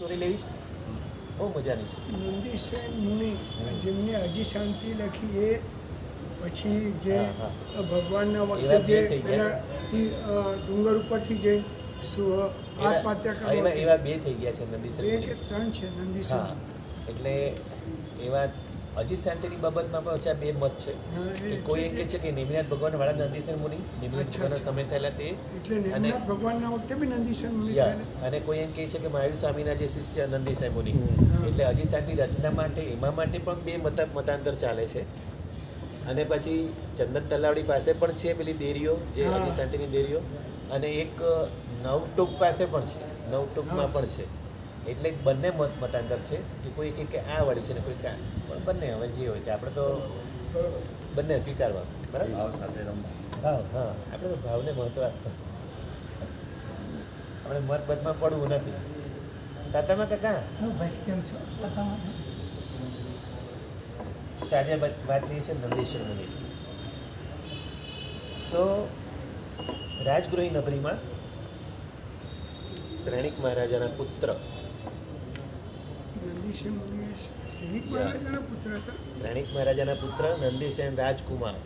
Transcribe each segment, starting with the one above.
Story લેવી છે, બહુ મજાની છે. નંદીસેન મુનિ જેમને હજી શાંતિ લખી એ પછી જે ભગવાનના એવા વખતે બે જે થઈ ગયા. પેલાથી ડુંગર ઉપરથી જે આત્મહત્યા કરવા એવા હતી. એવા બે થઈ ગયા છે નંદીસેન બે મુનિ. કે ત્રણ છે નંદીસેન. હા, એટલે એવા અજીત શાંતિની બાબતમાં પણ અચ્છા બે મત છે. હા, કે કોઈ એમ કહે છે કે નેમિનાથ ભગવાન વાળા નંદીસેન મુનિ, નેમિનાથ અચ્છા, ભગવાનના સમય થયેલા તે, એટલે અને નેમનાથ ભગવાનના વખતે બી નંદીસેન મુનિ યસ, થયેલા. અને કોઈ એમ કહે છે કે મહાવીર સ્વામીના જે શિષ્ય નંદીસેન મુનિ, એટલે અજીત શાંતિ રચના માટે એમાં માટે પણ બે મતાંતર ચાલે છે. અને પછી ચંદન તલાવડી પાસે પણ છે પેલી દેરીઓ, જે હા. અજીત શાંતિની દેરીઓ, અને એક નવટોક પાસે પણ છે, નવટોકમાં પણ છે. એટલે બંને મતાંતર છે કે કોઈ કે આ વાળી છે ને કોઈ પણ બંને હવે જે હોય તે આપણે તો બંને સ્વીકારવા, બરાબર. ભાવ સાથે રમવા. ભાવ, હા, આપણે તો ભાવને મહત્વ આપવું. આપણે મતભેદમાં પડવું નથી. સાતામાં કે કાં ભાઈ કેમ છો? સાતામાં તો આજે વાત થઈ છે નંદીશ્વર મુનિ. તો રાજગૃહી નગરીમાં શ્રેણિક મહારાજાના પુત્ર, નંદીસેન મુનિ શ્રીનિક મહારાજના પુત્ર હતા. શ્રેણિક મહારાજાના પુત્ર નંદીસેન રાજકુમાર,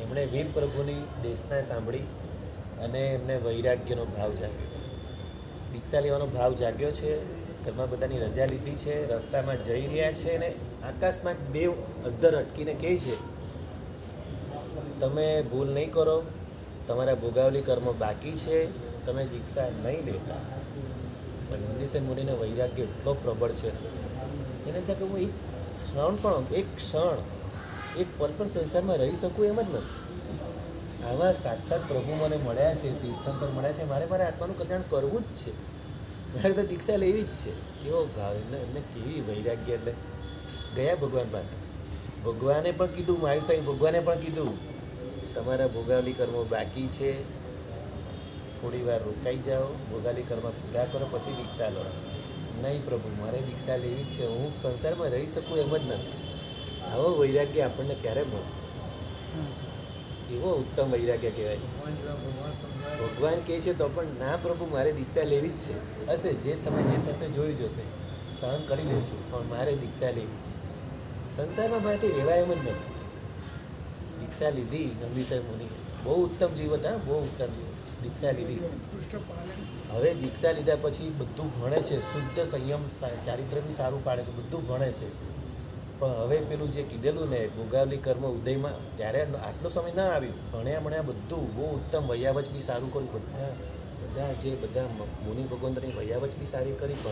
એમણે વીર પ્રભુની દેશના સાંભળી અને એમને વૈરાગ્યનો ભાવ જાગ્યો, દીક્ષા લેવાનો ભાવ જાગ્યો છે. ઘરમાં બધાની રજા લીધી છે, રસ્તામાં જઈ રહ્યા છે અને આકાશમાં દેવ અદ્ધર અટકીને કહે છે, તમે ભૂલ નહીં કરો, તમારા ભોગાવલી કર્મ બાકી છે, તમે દીક્ષા નહીં લેતા. પણ નંદીસેન મુનિને વૈરાગ્ય એટલો પ્રબળ છે, એને થાય કે હું એક ક્ષણ એક પલ પણ સંસારમાં રહી શકું એમ જ નથી. આવા સાક્ષાત પ્રભુ મને મળ્યા છે, તીર્થંકર મળ્યા છે, મારે આત્માનું કલ્યાણ કરવું જ છે, મારે તો દીક્ષા લેવી જ છે. કેવો ભાવ એમને કેવી વૈરાગ્ય. એટલે ગયા ભગવાન પાસે, ભગવાને પણ કીધું, મહાવીર સાહેબ ભગવાને પણ કીધું, તમારા ભોગાવલી કર્મો બાકી છે, થોડી વાર રોકાઈ જાઓ, ભોગાલી કર્મ પૂરા કરો, પછી દીક્ષા લો. નહીં પ્રભુ, મારે દીક્ષા લેવી જ છે, હું સંસારમાં રહી શકું એમ જ નથી. આવો વૈરાગ્ય આપણને ક્યારે મળશે? એવો ઉત્તમ વૈરાગ્ય કહેવાય. ભગવાન કહે છે તો પણ ના પ્રભુ, મારે દીક્ષા લેવી જ છે. હશે જે સમય જે થશે જોઈ જશે, સહન કરી લઈશું, પણ મારે દીક્ષા લેવી છે. સંસારમાં મારાથી રહેવાય એમ જ નથી. દીક્ષા લીધી નંદીસેન મુનિ, બહુ ઉત્તમ જીવ હતા, બહુ ઉત્તમ જીવ. દીક્ષા લીધી. ઉત્કૃષ્ટ પાલન. હવે દીક્ષા લીધા પછી બધું ભણે છે, શુદ્ધ સંયમ ચારિત્ર બી સારું પાડે છે, બધું ભણે છે. પણ હવે પેલું જે કીધેલું ને ભોગાવલી કર્મ ઉદયમાં, ત્યારે આટલો સમય ના આવ્યું. ભણ્યા બધું બહુ ઉત્તમ, વૈયાવચ બી સારું કર્યું, બધા જે મુનિ ભગવંતની વૈયાવચ બી સારી કરી.